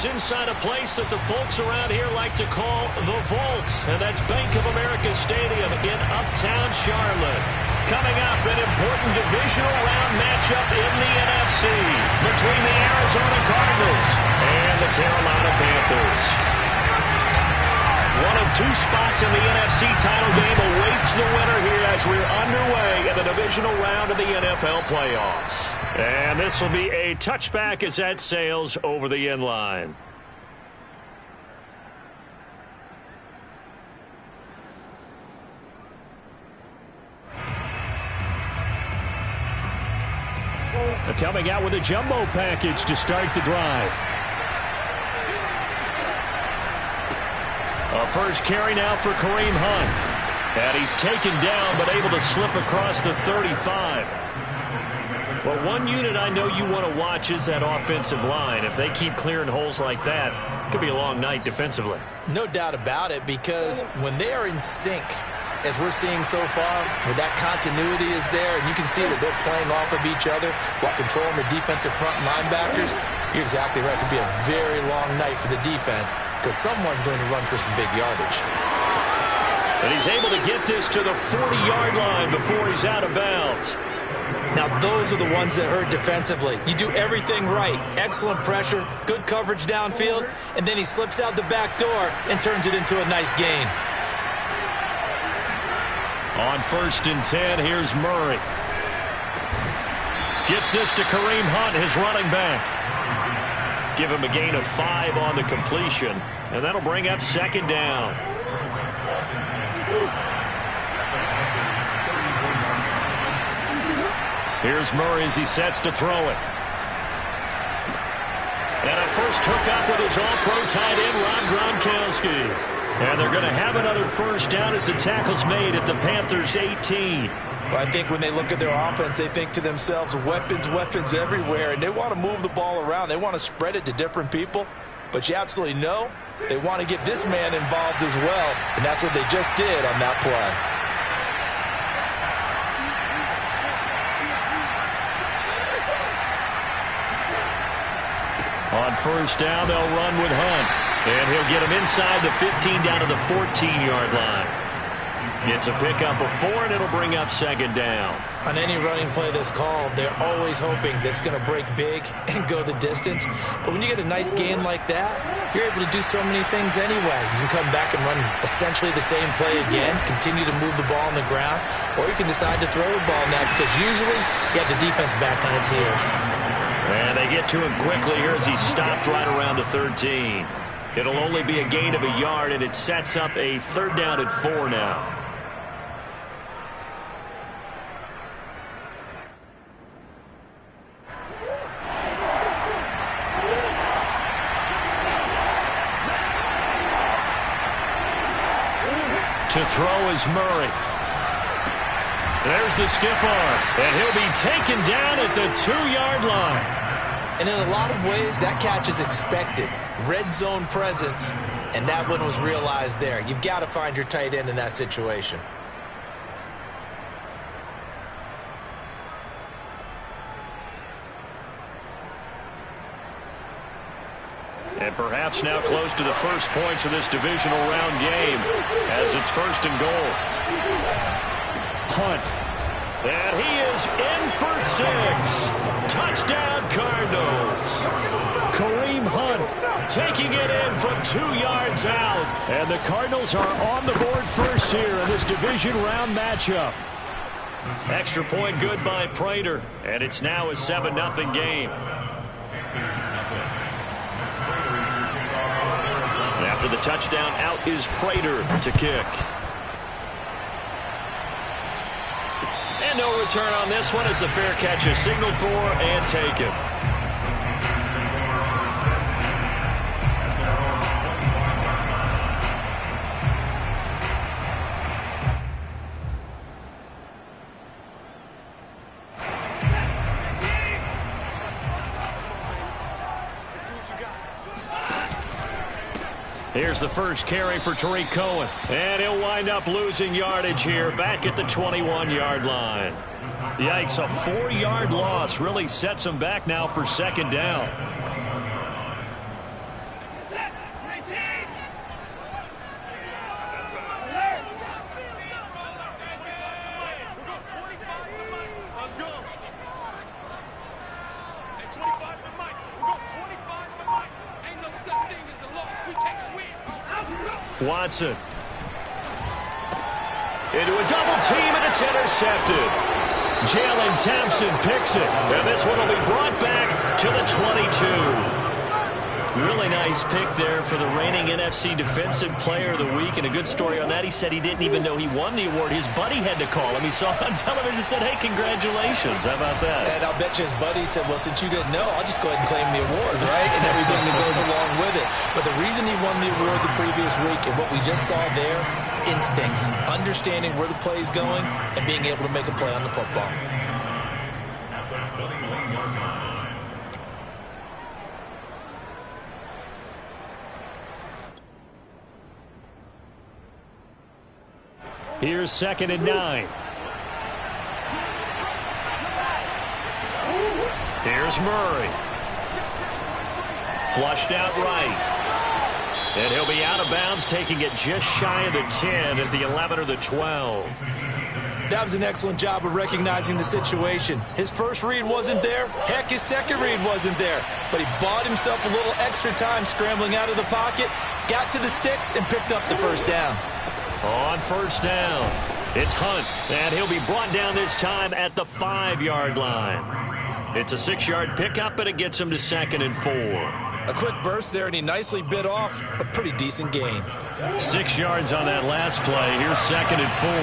is inside a place that the folks around here like to call the Vault, and that's Bank of America Stadium in Uptown Charlotte. Coming up, an important divisional round matchup in the NFC between the Arizona Cardinals and the Carolina Panthers. One of two spots in the NFC title game awaits the winner here as we're underway in the divisional round of the NFL playoffs. And this will be a touchback as that sails over the end line. Coming out with a jumbo package to start the drive. A first carry now for Kareem Hunt. And he's taken down but able to slip across the 35. Well, one unit I know you want to watch is that offensive line. If they keep clearing holes like that, it could be a long night defensively. No doubt about it, because when they are in sync, as we're seeing so far, where that continuity is there, and you can see that they're playing off of each other while controlling the defensive front linebackers, you're exactly right. It could be a very long night for the defense because someone's going to run for some big yardage. And he's able to get this to the 40-yard line before he's out of bounds. Now, those are the ones that hurt defensively. You do everything right. Excellent pressure, good coverage downfield, and then he slips out the back door and turns it into a nice gain. On 1st and 10, here's Murray. Gets this to Kareem Hunt, his running back. Give him a gain of 5 on the completion, and that'll bring up 2nd down. Here's Murray as he sets to throw it. And a first hookup with his all-pro tight end, Rob Gronkowski. And they're going to have another first down as the tackle's made at the Panthers' 18. Well, I think when they look at their offense, they think to themselves, weapons, weapons everywhere, and they want to move the ball around. They want to spread it to different people. But you absolutely know they want to get this man involved as well, and that's what they just did on that play. On 1st down, they'll run with Hunt. And he'll get him inside the 15 down to the 14-yard line. It's a pickup of 4, and it'll bring up 2nd down. On any running play that's called, they're always hoping that it's going to break big and go the distance. But when you get a nice gain like that, you're able to do so many things anyway. You can come back and run essentially the same play again, continue to move the ball on the ground, or you can decide to throw the ball now because usually you have the defense back on its heels. And they get to him quickly here as he stopped right around the 13. It'll only be a gain of 1 yard, and it sets up a 3rd down at 4 now. To throw is Murray. There's the stiff arm, and he'll be taken down at the 2-yard line. And in a lot of ways, that catch is expected. Red zone presence, and that one was realized there. You've got to find your tight end in that situation. And perhaps now close to the first points of this divisional round game as it's 1st and goal. Hunt. And he is in for 6. Touchdown, Cardinals. Kareem Hunt taking it in from 2 yards out. And the Cardinals are on the board first here in this division round matchup. Extra point good by Prater. And it's now a 7-0 game. After the touchdown, out is Prater to kick. And no return on this one as the fair catch is signaled for and taken. Here's the first carry for Tariq Cohen. And he'll wind up losing yardage here back at the 21-yard line. Yikes, a 4-yard loss really sets him back now for 2nd down. Watson. Into a double team, and it's intercepted. Jalen Thompson picks it, and this one will be brought back to the 22. Really nice pick there for the reigning NFC Defensive Player of the Week, and a good story on that. He said he didn't even know he won the award. His buddy had to call him. He saw it on television and said, hey, congratulations. How about that? And I'll bet you his buddy said, well, since you didn't know, I'll just go ahead and claim the award, right? And everything that goes along with it. But the reason he won the award the previous week and what we just saw there, instincts, understanding where the play is going and being able to make a play on the football. Here's 2nd and 9. Here's Murray. Flushed out right. And he'll be out of bounds, taking it just shy of the 10 at the 11 or the 12. That was an excellent job of recognizing the situation. His first read wasn't there. Heck, his second read wasn't there. But he bought himself a little extra time scrambling out of the pocket, got to the sticks, and picked up the first down. On first down, it's Hunt, and he'll be brought down this time at the 5-yard line. It's a 6-yard pickup, and it gets him to 2nd and 4. A quick burst there, and he nicely bit off a pretty decent gain. 6 yards on that last play. Here's 2nd and 4.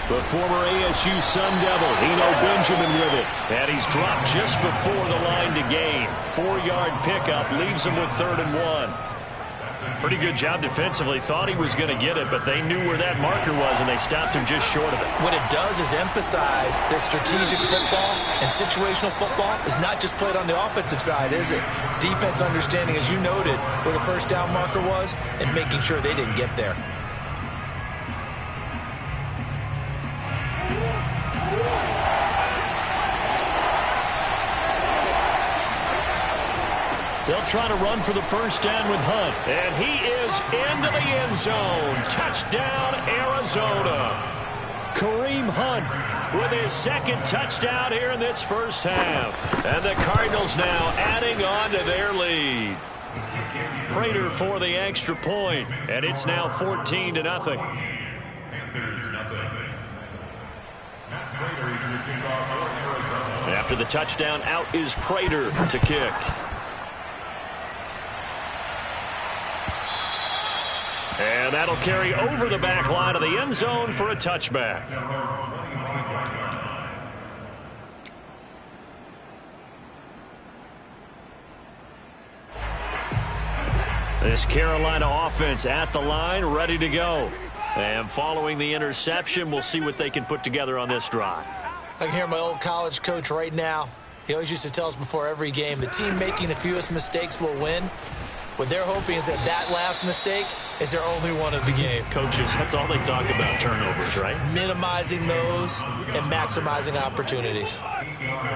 The former ASU Sun Devil, Eno Benjamin with it. And he's dropped just before the line to gain. 4-yard pickup leaves him with 3rd and 1. Pretty good job defensively. Thought he was going to get it, but they knew where that marker was, and they stopped him just short of it. What it does is emphasize that strategic football and situational football is not just played on the offensive side, is it? Defense understanding, as you noted, where the first down marker was and making sure they didn't get there. They'll try to run for the first down with Hunt. And he is into the end zone. Touchdown, Arizona. Kareem Hunt with his 2nd touchdown here in this first half. And the Cardinals now adding on to their lead. Prater for the extra point, and it's now 14-0. After the touchdown, out is Prater to kick. And that'll carry over the back line of the end zone for a touchback. This Carolina offense at the line, ready to go. And following the interception, we'll see what they can put together on this drive. I can hear my old college coach right now. He always used to tell us before every game, the team making the fewest mistakes will win. What they're hoping is that last mistake is their only one of the game. Coaches, that's all they talk about, turnovers, right? Minimizing those and maximizing opportunities.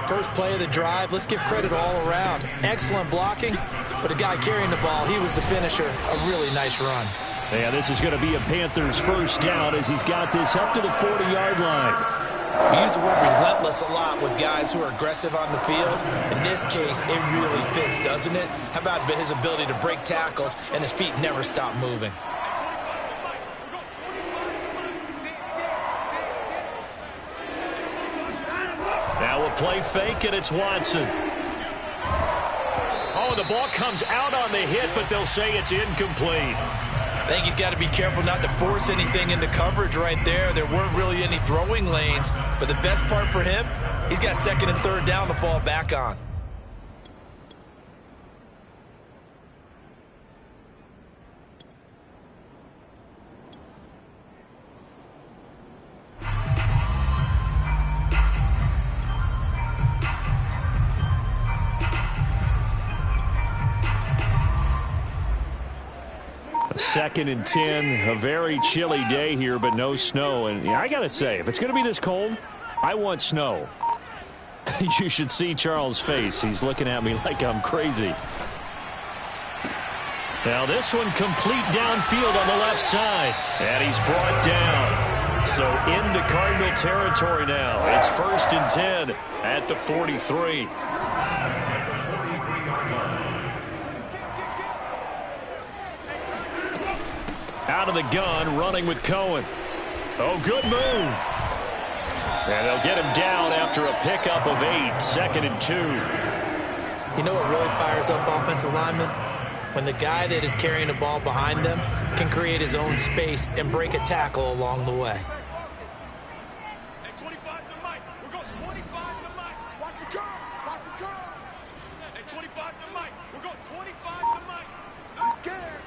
First play of the drive, let's give credit all around. Excellent blocking, but the guy carrying the ball, he was the finisher. A really nice run. Yeah, this is going to be a Panthers first down as he's got this up to the 40-yard line. We use the word relentless a lot with guys who are aggressive on the field. In this case, it really fits, doesn't it? How about his ability to break tackles and his feet never stop moving? Now a play fake, and it's Watson. Oh, the ball comes out on the hit, but they'll say it's incomplete. I think he's got to be careful not to force anything into coverage right there. There weren't really any throwing lanes, but the best part for him, he's got 2nd and 3rd down to fall back on. Second and 10, a very chilly day here, but no snow. And I got to say, if it's going to be this cold, I want snow. You should see Charles' face. He's looking at me like I'm crazy. Now this one complete downfield on the left side. And he's brought down. So into Cardinal territory now. It's 1st and 10 at the 43. out of the gun, running with Cohen. Oh, good move. And they'll get him down after a pickup of 8, 2nd and 2. You know what really fires up offensive linemen? When the guy that is carrying the ball behind them can create his own space and break a tackle along the way. Hey, 25 to Mike. We're going 25 to Mike. Watch the curl. Watch the curl. Hey, 25 to Mike. We're going 25 to Mike. I'm scared.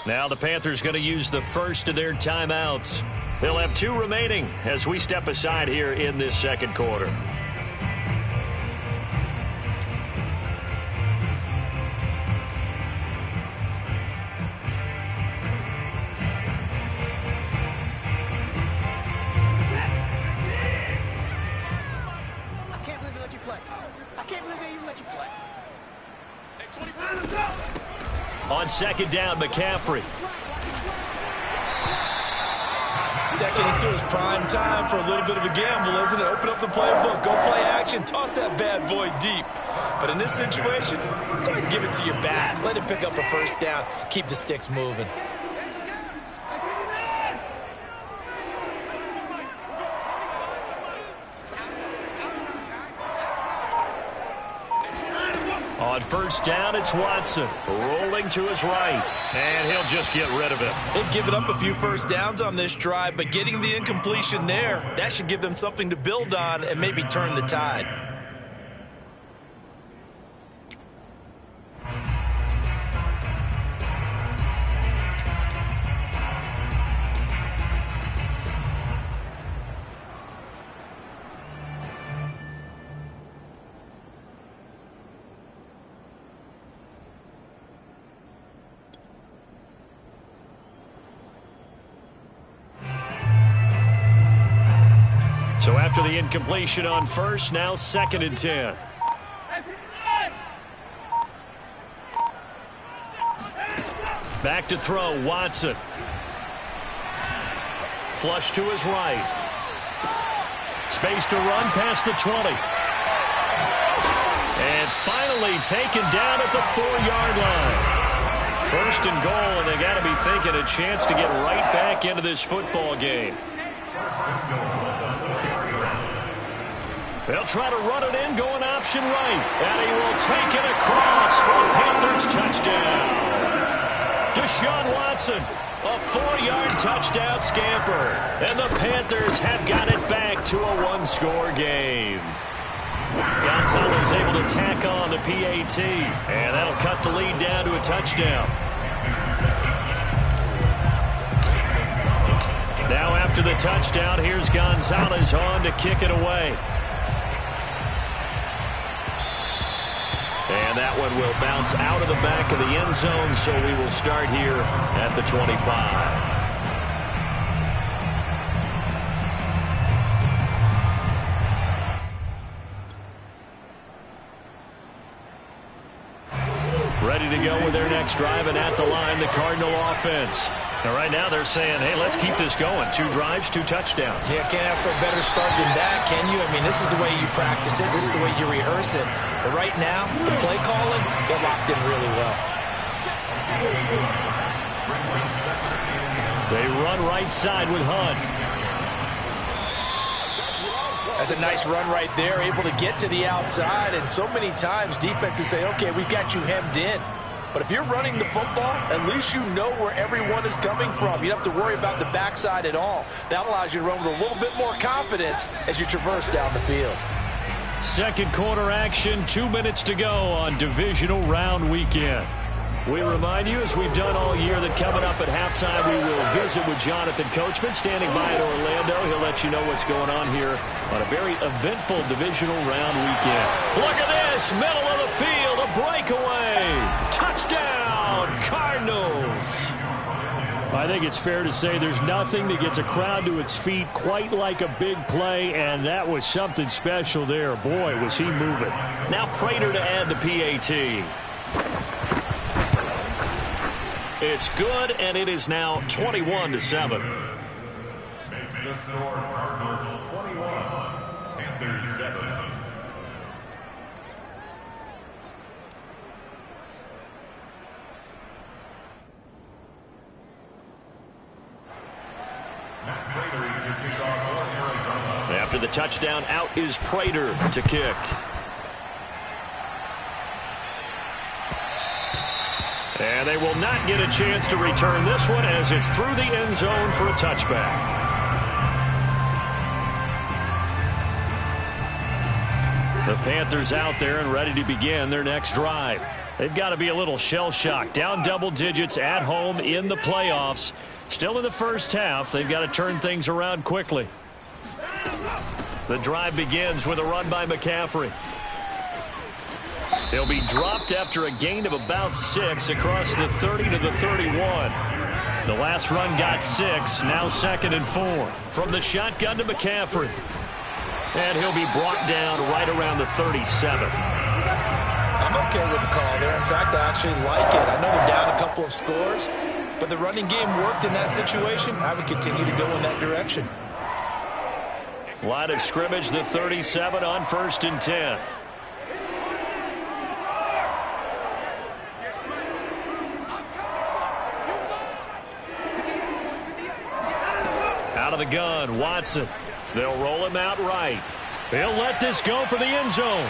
Now the Panthers going to use the first of their timeouts. They'll have 2 remaining as we step aside here in this second quarter. On second down, McCaffrey. 2nd and 2 is prime time for a little bit of a gamble, isn't it? Open up the playbook, go play action, toss that bad boy deep. But in this situation, go ahead and give it to your back. Let him pick up a first down. Keep the sticks moving. On first down, it's Watson. Rolling to his right. And he'll just get rid of it. They've given up a few first downs on this drive, but getting the incompletion there, that should give them something to build on and maybe turn the tide. So after the incompletion on first, now 2nd and 10. Back to throw, Watson. Flush to his right. Space to run past the 20. And finally taken down at the 4-yard line. First and goal, and they got to be thinking a chance to get right back into this football game. They'll try to run it in, going option right. And he will take it across for a Panthers touchdown. Deshaun Watson, a 4-yard touchdown scamper. And the Panthers have got it back to a 1-score game. Gonzalez able to tack on the PAT. And that'll cut the lead down to a touchdown. Now after the touchdown, here's Gonzalez on to kick it away. And that one will bounce out of the back of the end zone, so we will start here at the 25. Ready to go with their next drive, and at the line, the Cardinal offense. Now, right now, they're saying, hey, let's keep this going. 2 drives, 2 touchdowns. Yeah, can't ask for a better start than that, can you? I mean, this is the way you practice it. This is the way you rehearse it. But right now, the play calling, they're locked in really well. They run right side with Hunt. That's a nice run right there, able to get to the outside. And so many times, defenses say, okay, we've got you hemmed in. But if you're running the football, at least you know where everyone is coming from. You don't have to worry about the backside at all. That allows you to run with a little bit more confidence as you traverse down the field. Second quarter action, 2 minutes to go on divisional round weekend. We remind you, as we've done all year, that coming up at halftime, we will visit with Jonathan Coachman standing by in Orlando. He'll let you know what's going on here on a very eventful divisional round weekend. Look at this, middle of the field, a breakaway. Touchdown, Cardinals. I think it's fair to say there's nothing that gets a crowd to its feet quite like a big play, and that was something special there. Boy, was he moving. Now Prater to add the PAT. It's good, and it is now 21-7. Makes the score Cardinals 21, Panthers 7. touchdown out is Prater to kick. And they will not get a chance to return this one as it's through the end zone for a touchback. The Panthers out there and ready to begin their next drive. They've got to be a little shell-shocked. Down double digits at home in the playoffs. Still in the first half. They've got to turn things around quickly. The drive begins with a run by McCaffrey. He'll be dropped after a gain of about 6 across the 30 to the 31. The last run got 6, now 2nd and 4. From the shotgun to McCaffrey. And he'll be brought down right around the 37. I'm okay with the call there. In fact, I actually like it. I know they're down a couple of scores, but the running game worked in that situation. I would continue to go in that direction. Line of scrimmage, the 37 on 1st and 10. Out of the gun, Watson. They'll roll him out right. They'll let this go for the end zone.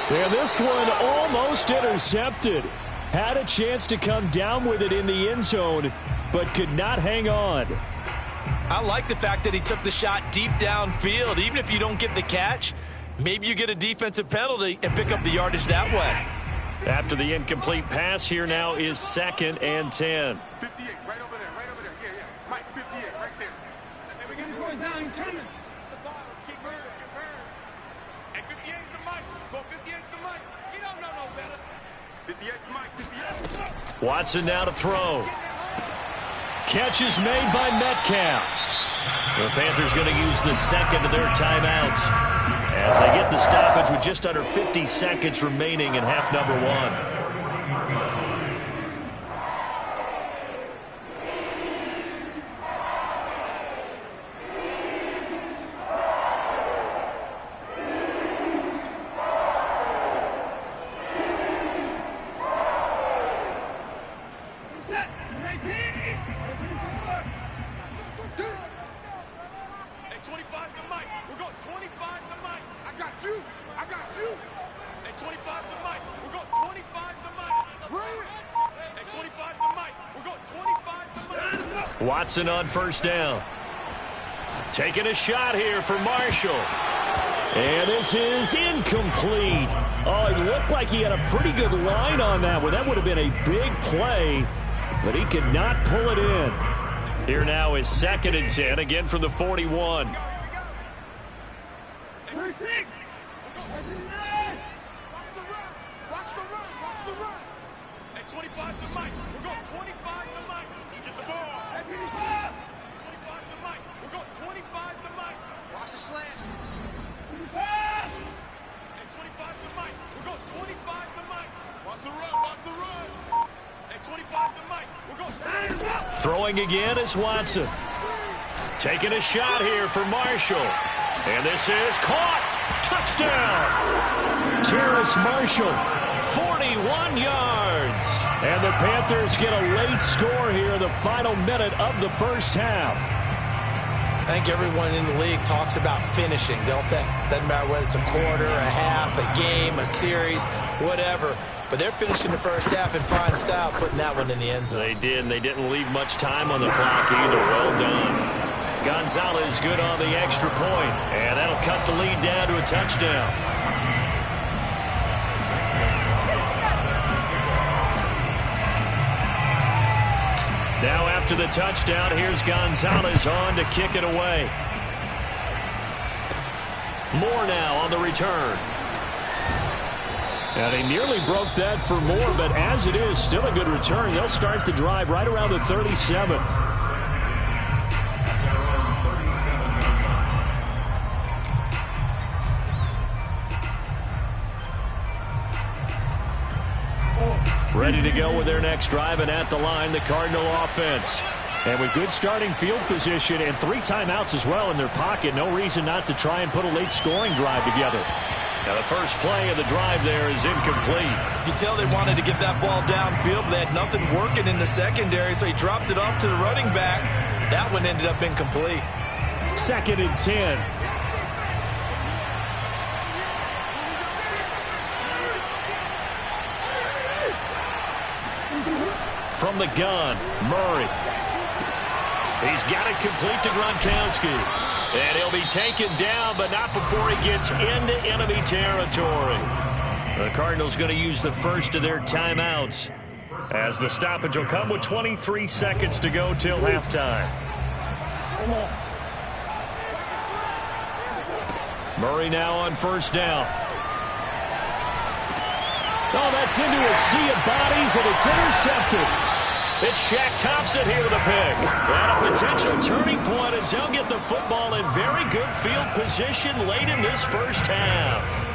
And this one almost intercepted. Had a chance to come down with it in the end zone, but could not hang on. I like the fact that he took the shot deep downfield. Even if you don't get the catch, maybe you get a defensive penalty and pick up the yardage that way. After the incomplete pass, here now is 2nd and 10. 58, right over there, right over there. Yeah, yeah. Mike, 58, right there. Hey, we got the boys down, he's coming. It's the ball, let's keep moving. Hey, 58's the Mike. Go, 58's the Mike. He don't know no better. 58's Mike, 58. Watson now to throw. Catch is made by Metcalf. The Panthers going to use the 2nd of their timeouts as they get the stoppage with just under 50 seconds remaining in half number 1. Watson on 1st down. Taking a shot here for Marshall. And this is incomplete. Oh, it looked like he had a pretty good line on that one. That would have been a big play, but he could not pull it in. Here now is 2nd and 10, again from the 41. Throwing again is Watson. Taking a shot here for Marshall. And this is caught. Touchdown. Terrace Marshall, 41 yards. And the Panthers get a late score here in the final minute of the first half. I think everyone in the league talks about finishing, don't they? Doesn't matter whether it's a quarter, a half, a game, a series, whatever. But they're finishing the first half in fine style, putting that one in the end zone. They did, and they didn't leave much time on the clock either. Well done. Gonzalez good on the extra point, and that'll cut the lead down to a touchdown. Now after the touchdown, here's Gonzalez on to kick it away. Moore now on the return. And they nearly broke that for Moore, but as it is, still a good return. They'll start the drive right around the 37. Ready to go with their next drive, and at the line, the Cardinal offense. And with good starting field position and 3 timeouts as well in their pocket, no reason not to try and put a late scoring drive together. Now the first play of the drive there is incomplete. You can tell they wanted to get that ball downfield, but they had nothing working in the secondary, so he dropped it off to the running back. That one ended up incomplete. 2nd and 10. From the gun, Murray. He's got it complete to Gronkowski. And he'll be taken down, but not before he gets into enemy territory. The Cardinals going to use the first of their timeouts, as the stoppage will come with 23 seconds to go till halftime. Murray now on first down. Oh, that's into a sea of bodies, and it's intercepted. It's Shaq Thompson here with a pick. And a potential turning point as they'll get the football in very good field position late in this first half.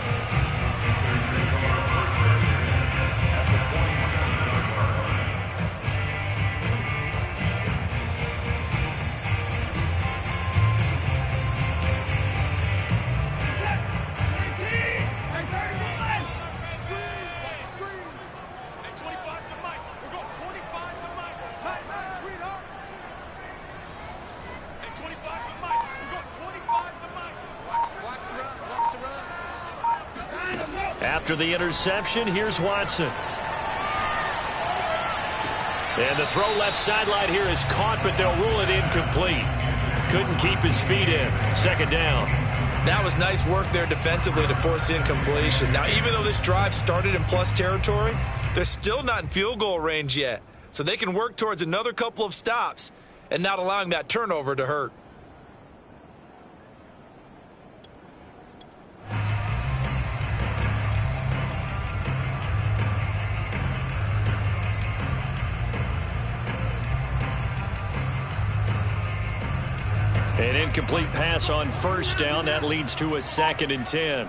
After the interception, here's Watson. And the throw left sideline here is caught, but they'll rule it incomplete. Couldn't keep his feet in. 2nd down. That was nice work there defensively to force incompletion. Now, even though this drive started in plus territory, they're still not in field goal range yet. So they can work towards another couple of stops and not allowing that turnover to hurt. An incomplete pass on first down. That leads to a 2nd and 10.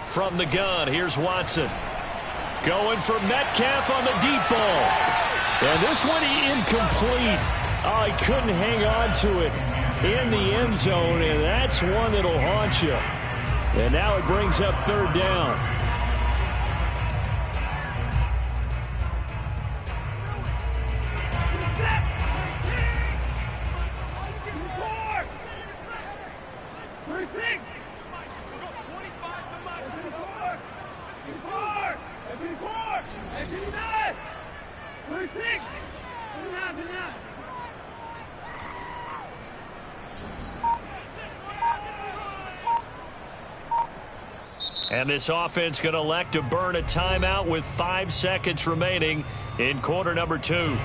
From the gun, here's Watson. Going for Metcalf on the deep ball. And this one incomplete. Oh, he couldn't hang on to it in the end zone, and that's one that'll haunt you. And now it brings up 3rd down. And this offense going to elect to burn a timeout with 5 seconds remaining in quarter number 2.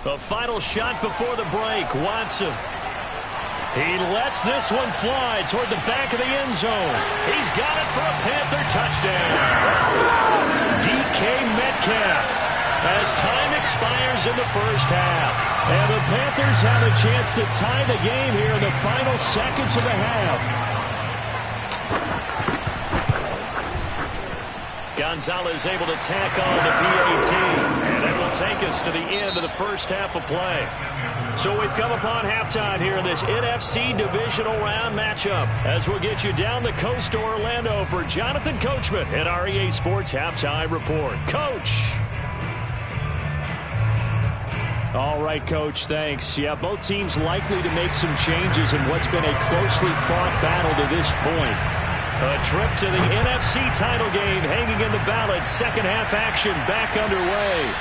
The final shot before the break, Watson. He lets this one fly toward the back of the end zone. He's got it for a Panther touchdown. DK Metcalf as time expires in the first half. And the Panthers have a chance to tie the game here in the final seconds of the half. Gonzalez able to tack on the PAT, and that will take us to the end of the first half of play. So we've come upon halftime here in this NFC Divisional Round matchup, as we'll get you down the coast to Orlando for Jonathan Coachman at our EA Sports Halftime Report. Coach. All right, Coach, thanks. Yeah, both teams likely to make some changes in what's been a closely fought battle to this point. A trip to the NFC title game hanging in the balance. Second half action back underway.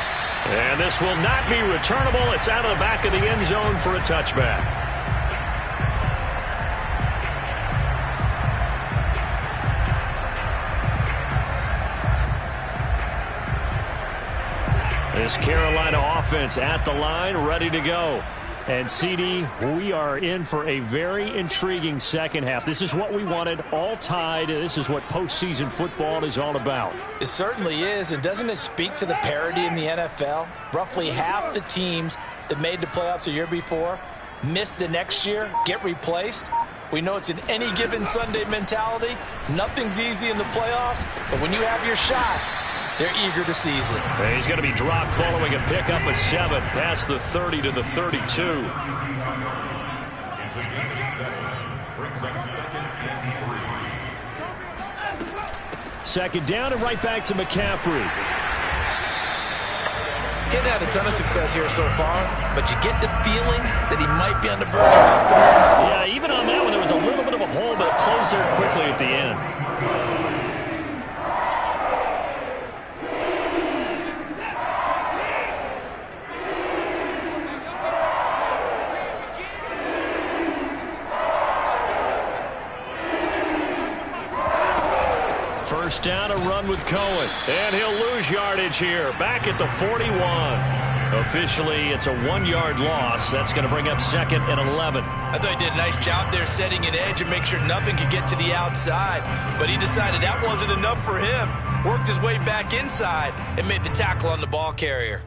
And this will not be returnable. It's out of the back of the end zone for a touchback. This Carolina offense at the line, ready to go. And, CD, we are in for a very intriguing second half. This is what we wanted, all tied. This is what postseason football is all about. It certainly is, and doesn't it speak to the parity in the NFL? Roughly half the teams that made the playoffs the year before miss the next year, get replaced. We know it's an any given Sunday mentality. Nothing's easy in the playoffs, but when you have your shot, they're eager to seize it. And he's going to be dropped following a pickup of 7 past the 30 to the 32. Second down and right back to McCaffrey. He hadn't had a ton of success here so far, but you get the feeling that he might be on the verge of popping out. Yeah, even on that one, there was a little bit of a hole, but it closed there quickly at the end. First down, a run with Cohen. And he'll lose yardage here. Back at the 41. Officially, it's a 1-yard loss. That's going to bring up 2nd and 11. I thought he did a nice job there setting an edge and make sure nothing could get to the outside. But he decided that wasn't enough for him. Worked his way back inside and made the tackle on the ball carrier.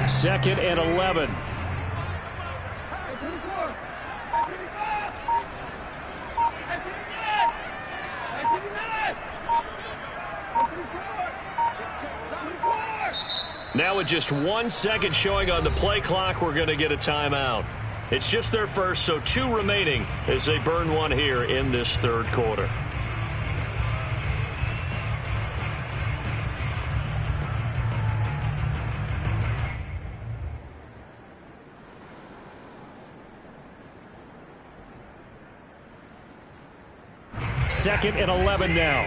Second and 11. Now with just 1 second showing on the play clock, we're going to get a timeout. It's just their first, so 2 remaining as they burn one here in this third quarter. Second and 11 now.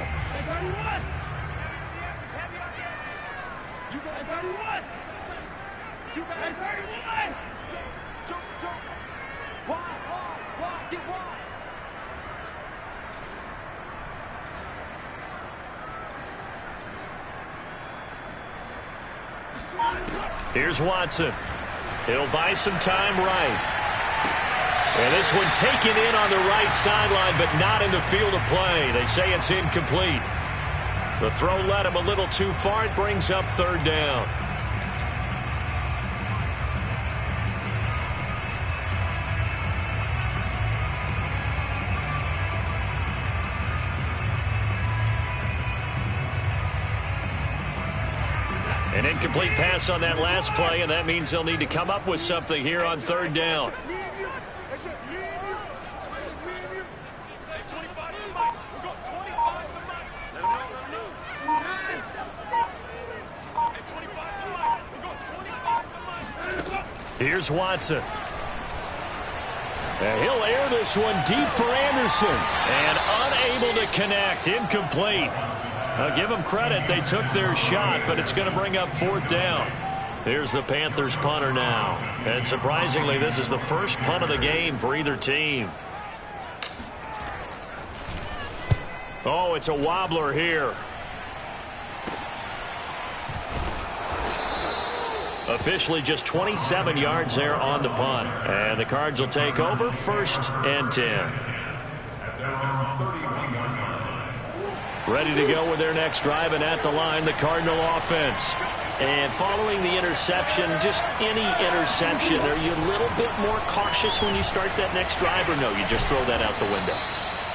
Here's Watson. He'll buy some time right. And this one taken in on the right sideline, but not in the field of play. They say it's incomplete. The throw led him a little too far. It brings up 3rd down. An incomplete pass on that last play, and that means they'll need to come up with something here on 3rd down. Here's Watson. And he'll air this one deep for Anderson. And unable to connect. Incomplete. I'll give them credit. They took their shot, but it's going to bring up 4th down. Here's the Panthers punter now. And surprisingly, this is the first punt of the game for either team. Oh, it's a wobbler here. Officially just 27 yards there on the punt. And the Cards will take over 1st and 10. Ready to go with their next drive, and at the line, the Cardinal offense. And following the interception, just any interception, are you a little bit more cautious when you start that next drive, or no, you just throw that out the window?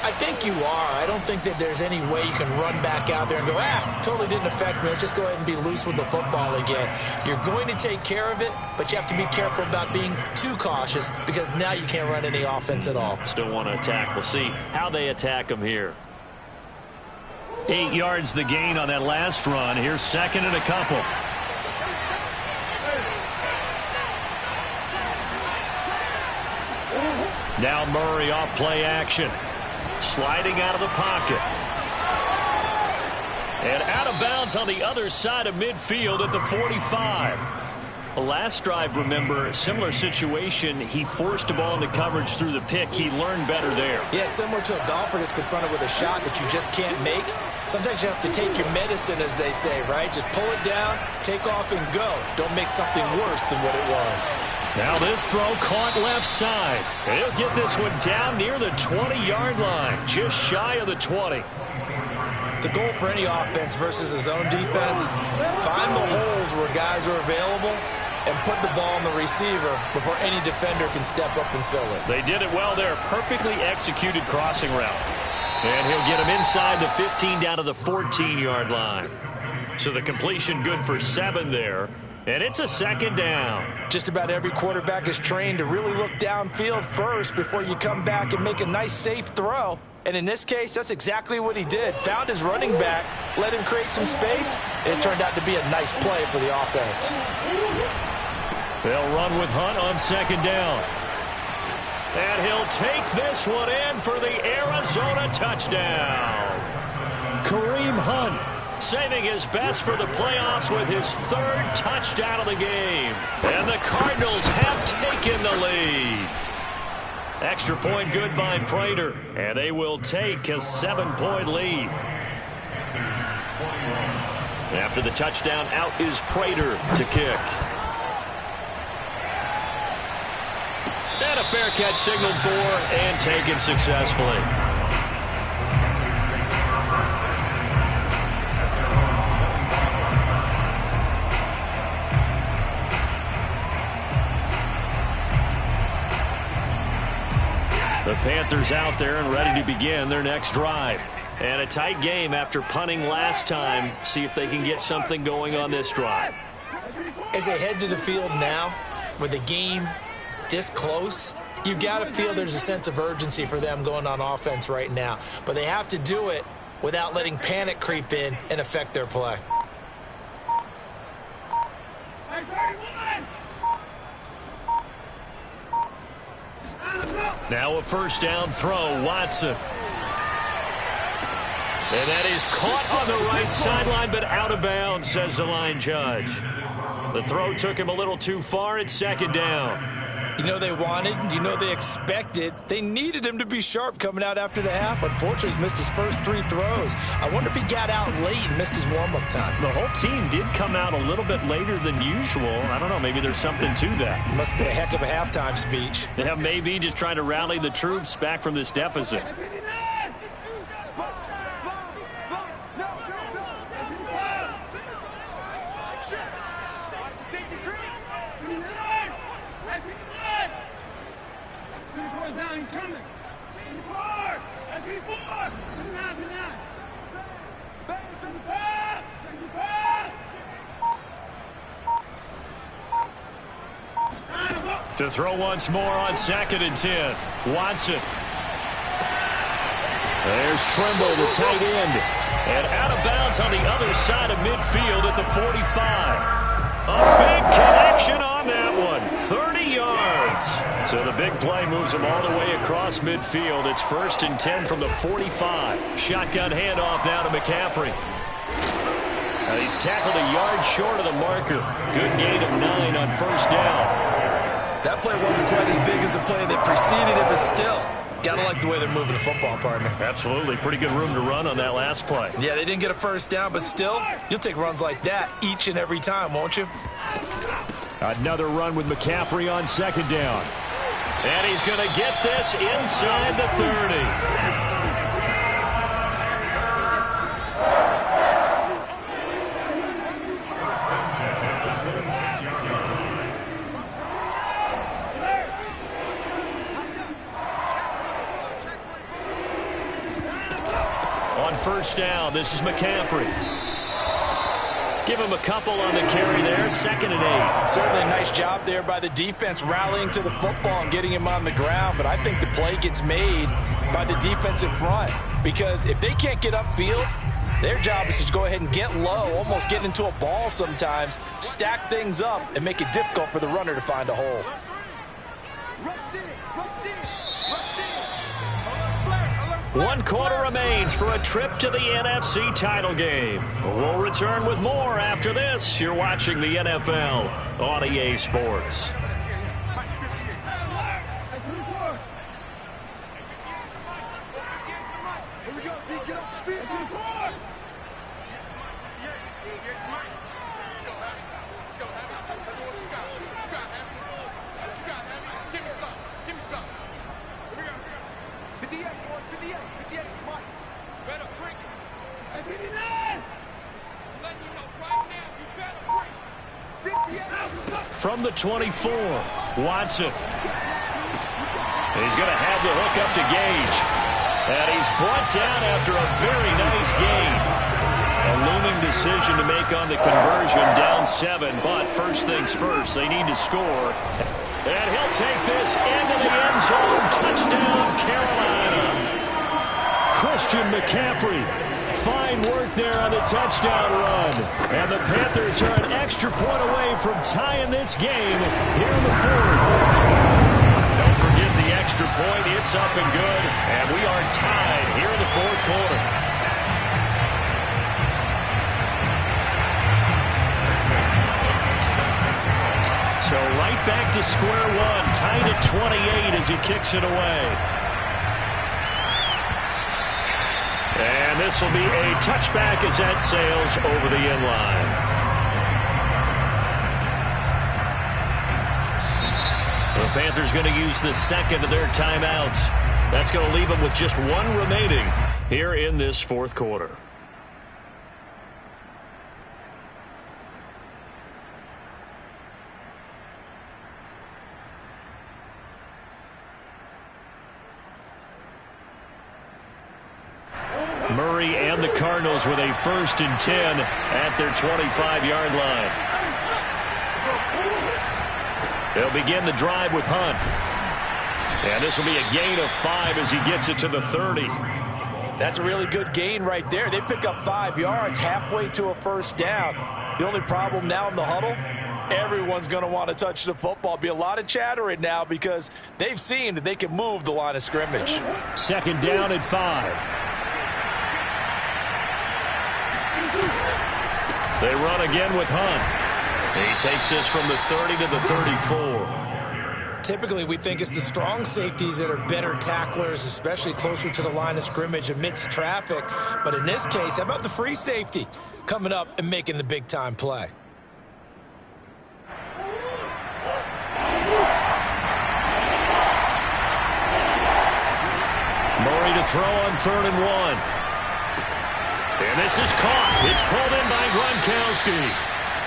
I think you are. I don't think that there's any way you can run back out there and go, totally didn't affect me. Let's just go ahead and be loose with the football again. You're going to take care of it, but you have to be careful about being too cautious because now you can't run any offense at all. Still want to attack. We'll see how they attack them here. 8 yards the gain on that last run. Here's 2nd and a couple. Now Murray off play action. Sliding out of the pocket. And out of bounds on the other side of midfield at the 45. The last drive, remember, similar situation. He forced a ball into coverage through the pick. He learned better there. Yeah, similar to a golfer that's confronted with a shot that you just can't make. Sometimes you have to take your medicine, as they say, right? Just pull it down, take off, and go. Don't make something worse than what it was. Now this throw caught left side. And he'll get this one down near the 20-yard line, just shy of the 20. The goal for any offense versus his own defense, find the holes where guys are available and put the ball on the receiver before any defender can step up and fill it. They did it well there. Perfectly executed crossing route. And he'll get him inside the 15 down to the 14-yard line. So the completion good for 7 there. And it's a second down. Just about every quarterback is trained to really look downfield first before you come back and make a nice, safe throw. And in this case, that's exactly what he did. Found his running back, let him create some space, and it turned out to be a nice play for the offense. They'll run with Hunt on second down. And he'll take this one in for the Arizona touchdown. Kareem Hunt saving his best for the playoffs with his 3rd touchdown of the game. And the Cardinals have taken the lead. Extra point good by Prater. And they will take a 7-point lead. After the touchdown, out is Prater to kick. And a fair catch signaled for and taken successfully. The Panthers out there and ready to begin their next drive. And a tight game after punting last time. See if they can get something going on this drive. As they head to the field now, with the game this close, you've got to feel there's a sense of urgency for them going on offense right now. But they have to do it without letting panic creep in and affect their play. Now a first down throw, Watson. And that is caught on the right sideline, but out of bounds, says the line judge. The throw took him a little too far at second down. You know they wanted, you know they expected. They needed him to be sharp coming out after the half. Unfortunately, he's missed his first 3 throws. I wonder if he got out late and missed his warm-up time. The whole team did come out a little bit later than usual. I don't know, maybe there's something to that. Must have been a heck of a halftime speech. Yeah, maybe just trying to rally the troops back from this deficit. To throw once more on 2nd and 10. Watson. There's Trimble, the tight end. And out of bounds on the other side of midfield at the 45. A big connection on that one. 30 yards. So the big play moves him all the way across midfield. It's 1st and 10 from the 45. Shotgun handoff now to McCaffrey. Now he's tackled a yard short of the marker. Good gain of 9 on first down. That play wasn't quite as big as the play that preceded it, but still, gotta like the way they're moving the football, partner. Absolutely. Pretty good room to run on that last play. Yeah, they didn't get a first down, but still, you'll take runs like that each and every time, won't you? Another run with McCaffrey on 2nd down. And he's going to get this inside the 30. On first down, this is McCaffrey. Give him a couple on the carry there. 2nd and 8. Certainly a nice job there by the defense rallying to the football and getting him on the ground. But I think the play gets made by the defensive front. Because if they can't get upfield, their job is to go ahead and get low, almost get into a ball sometimes, stack things up, and make it difficult for the runner to find a hole. 1 quarter remains for a trip to the NFC title game. We'll return with more after this. You're watching the NFL on EA Sports. From the 24, Watson. He's going to have the hook up to Gage. And he's brought down after a very nice gain. A looming decision to make on the conversion, down 7. But first things first, they need to score. And he'll take this into the end zone. Touchdown, Carolina. Christian McCaffrey. Fine work there on the touchdown run. And the Panthers are an extra point away from tying this game here in the 4th. Don't forget the extra point. It's up and good. And we are tied here in the 4th quarter. So right back to square one. Tied at 28 as he kicks it away. And this will be a touchback as that sails over the end line. The Panthers going to use the second of their timeouts. That's going to leave them with just 1 remaining here in this 4th quarter. Murray and the Cardinals with a 1st and 10 at their 25-yard line. They'll begin the drive with Hunt. And this will be a gain of 5 as he gets it to the 30. That's a really good gain right there. They pick up 5 yards halfway to a 1st down. The only problem now in the huddle, everyone's going to want to touch the football. Be a lot of chattering now because they've seen that they can move the line of scrimmage. 2nd down and 5. They run again with Hunt. He takes this from the 30 to the 34. Typically, we think it's the strong safeties that are better tacklers, especially closer to the line of scrimmage amidst traffic. But in this case, how about the free safety coming up and making the big-time play? Murray to throw on 3rd and 1. And this is caught. It's pulled in by Gronkowski.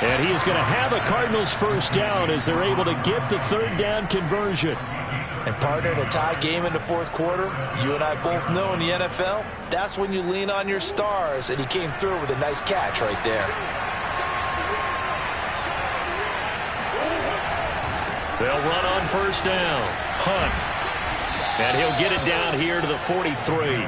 And he is going to have a Cardinals 1st down as they're able to get the 3rd down conversion. And partner, in a tie game in the 4th quarter, you and I both know in the NFL, that's when you lean on your stars. And he came through with a nice catch right there. They'll run on 1st down. Hunt. And he'll get it down here to the 43.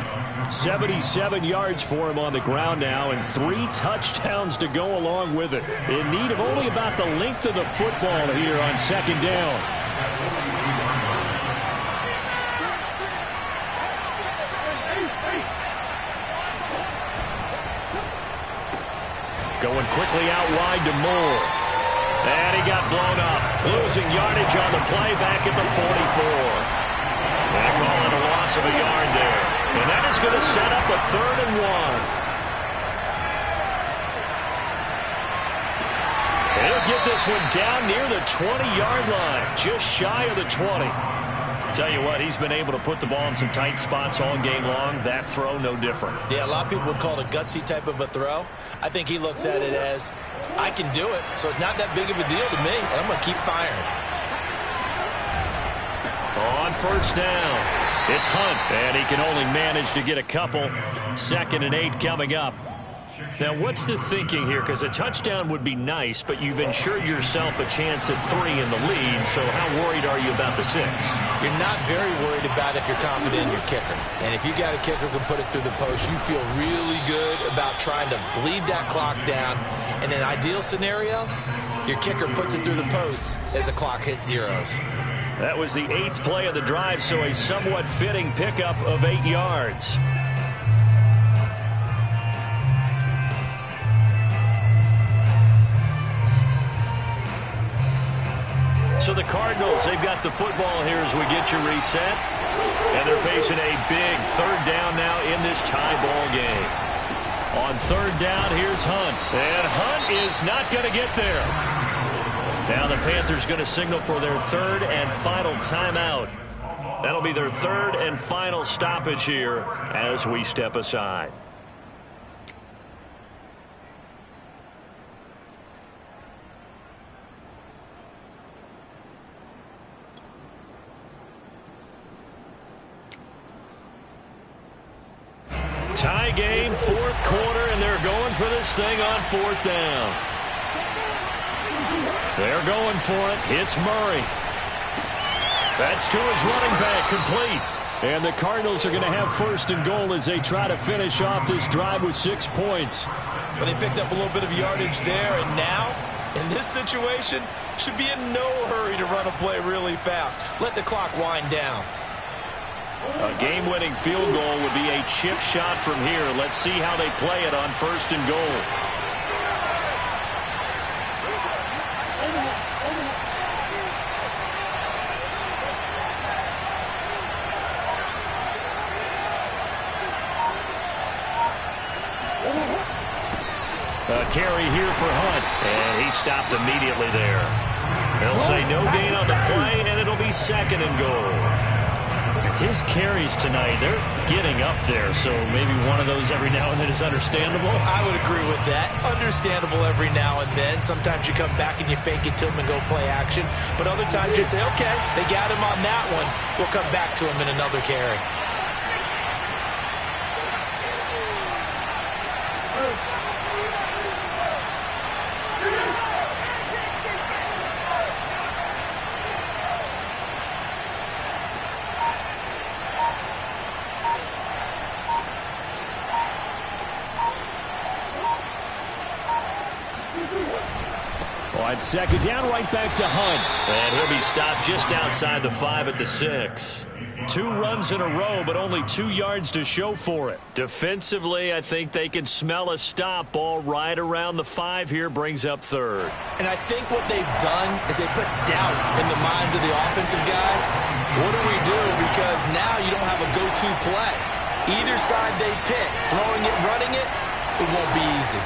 77 yards for him on the ground now, and 3 touchdowns to go along with it. In need of only about the length of the football here on 2nd down. Going quickly out wide to Moore. And he got blown up. Losing yardage on the play back at the 44. They call it a loss of a yard there. And that is going to set up a 3rd and 1. He'll get this one down near the 20-yard line, just shy of the 20. Tell you what, he's been able to put the ball in some tight spots all game long. That throw, no different. Yeah, a lot of people would call it a gutsy type of a throw. I think he looks at it as, I can do it, so it's not that big of a deal to me, and I'm going to keep firing. On 1st down, it's Hunt, and he can only manage to get a couple. 2nd and 8 coming up. Now, what's the thinking here? Because a touchdown would be nice, but you've ensured yourself a chance at 3 in the lead, so how worried are you about the 6? You're not very worried about if you're confident in your kicker. And if you got a kicker who can put it through the post, you feel really good about trying to bleed that clock down. In an ideal scenario, your kicker puts it through the post as the clock hits zeros. That was the 8th play of the drive, so a somewhat fitting pickup of 8 yards. So the Cardinals, they've got the football here as we get you reset. And they're facing a big third down now in this tie ball game. On third down, here's Hunt. And Hunt is not going to get there. Now the Panthers going to signal for their third and final timeout. That'll be their third and final stoppage here as we step aside. Tie game, fourth quarter, and they're going for this thing on fourth down. They're going for it. It's Murray. That's to his running back, complete. And the Cardinals are going to have first and goal as they try to finish off this drive with 6 points. Well, they picked up a little bit of yardage there, and now, in this situation, should be in no hurry to run a play really fast. Let the clock wind down. A game-winning field goal would be a chip shot from here. Let's see how they play it on first and goal. A carry here for Hunt, and he stopped immediately there. They'll say no gain on the play, and it'll be second and goal. His carries tonight, they're getting up there, so maybe one of those every now and then is understandable. I would agree with that. Understandable every now and then. Sometimes you come back and you fake it to him and go play action, but other times you say, okay, they got him on that one. We'll come back to him in another carry. On second down, right back to Hunt. And he'll be stopped just outside the 5 at the 6. 2 runs in a row, but only 2 yards to show for it. Defensively, I think they can smell a stop. Ball right around the 5 here, brings up third. And I think what they've done is they put doubt in the minds of the offensive guys. What do we do? Because now you don't have a go-to play. Either side they pick, throwing it, running it, it won't be easy.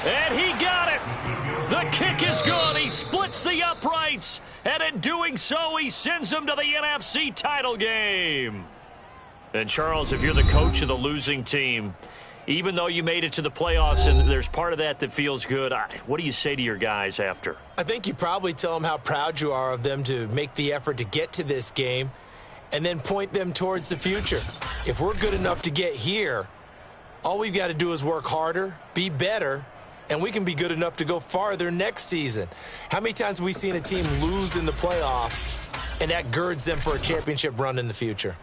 And he got it. The kick is good. He splits the uprights. And in doing so, he sends them to the NFC title game. And, Charles, if you're the coach of the losing team, even though you made it to the playoffs and there's part of that that feels good, what do you say to your guys after? I think you probably tell them how proud you are of them to make the effort to get to this game and then point them towards the future. If we're good enough to get here, all we've got to do is work harder, be better, and we can be good enough to go farther next season. How many times have we seen a team lose in the playoffs, and that girds them for a championship run in the future?